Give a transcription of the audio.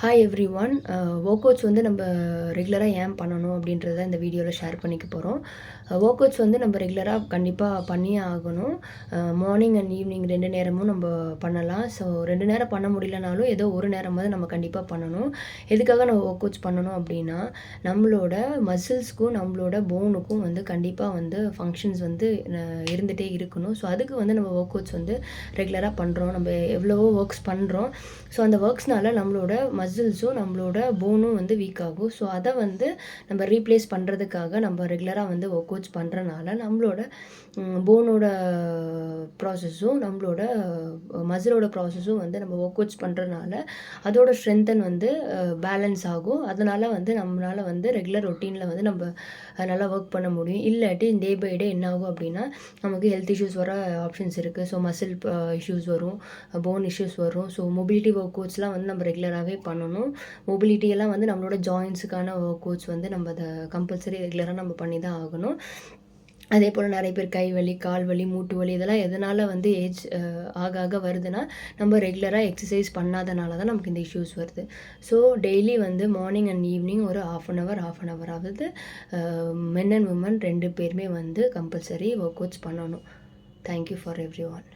Hi every one. Work outs வந்து நம்ம ரெகுலராக ஏன் பண்ணணும் அப்படின்றத இந்த வீடியோவில் ஷேர் பண்ணிக்க போகிறோம். ஒர்க் அவுட்ஸ் வந்து நம்ம ரெகுலராக கண்டிப்பாக பண்ணியே ஆகணும். மார்னிங் அண்ட் ஈவினிங் 2 நேரமும் நம்ம பண்ணலாம். ஸோ 2 நேரம் பண்ண முடியலனாலும் ஏதோ ஒரு நேரமாவது நம்ம கண்டிப்பாக பண்ணணும். எதுக்காக நம்ம ஒர்க் அவுட்ஸ் பண்ணணும் அப்படின்னா, நம்மளோட மசில்ஸ்க்கும் நம்மளோட போனுக்கும் வந்து கண்டிப்பாக வந்து ஃபங்க்ஷன்ஸ் வந்து இருந்துகிட்டே இருக்கணும். ஸோ அதுக்கு வந்து நம்ம ஒர்க் அவுட்ஸ் வந்து ரெகுலராக பண்ணுறோம். நம்ம எவ்வளவோ ஒர்க்ஸ் பண்ணுறோம். ஸோ அந்த ஒர்க்ஸ்னால நம்மளோட மசில்ஸும் நம்மளோட போனும் வந்து வீக் ஆகும். ஸோ அதை வந்து நம்ம ரீப்ளேஸ் பண்ணுறதுக்காக நம்ம ரெகுலராக வந்து ஒர்க் அவுட்ஸ் பண்ணுறனால நம்மளோட போனோட ப்ராசஸும் நம்மளோட மசிலோட ப்ராசஸும் வந்து நம்ம ஒர்க் அவுட்ஸ் பண்ணுறனால அதோட ஸ்ட்ரென்த்தன் வந்து பேலன்ஸ் ஆகும். அதனால் வந்து நம்மளால் வந்து ரெகுலர் ரொட்டீனில் வந்து நம்ம நல்லா ஒர்க் பண்ண முடியும். இல்லாட்டி டே பை டே என்ன ஆகும் அப்படின்னா நமக்கு ஹெல்த் இஷ்யூஸ் வர ஆப்ஷன்ஸ் இருக்குது. ஸோ மசில் இஷ்யூஸ் வரும், போன் இஷ்யூஸ் வரும். ஸோ மொபிலிட்டி ஒர்க் அவுட்ஸ்லாம் வந்து நம்ம ரெகுலராகவே பண்ணணும். மொபிலிட்டியெல்லாம் வந்து நம்மளோட ஜாயின்ஸுக்கான ஒர்க் அவுட்ஸ் வந்து நம்ம அதை கம்பல்சரி ரெகுலராக நம்ம பண்ணி தான் ஆகணும். அதே போல் நிறைய பேர் கை வலி, கால் வலி, மூட்டு வலி இதெல்லாம் எதனால் வந்து ஏஜ் ஆக ஆக வருதுன்னா நம்ம ரெகுலராக எக்ஸசைஸ் பண்ணாதனால தான் நமக்கு இந்த இஷ்யூஸ் வருது. ஸோ டெய்லி வந்து மார்னிங் அண்ட் ஈவினிங் ஒரு half an hour ஆகுது மென் அண்ட் உமன் 2 பேருமே வந்து கம்பல்சரி ஒர்க் அவுட்ஸ் பண்ணணும். Thank you for every one.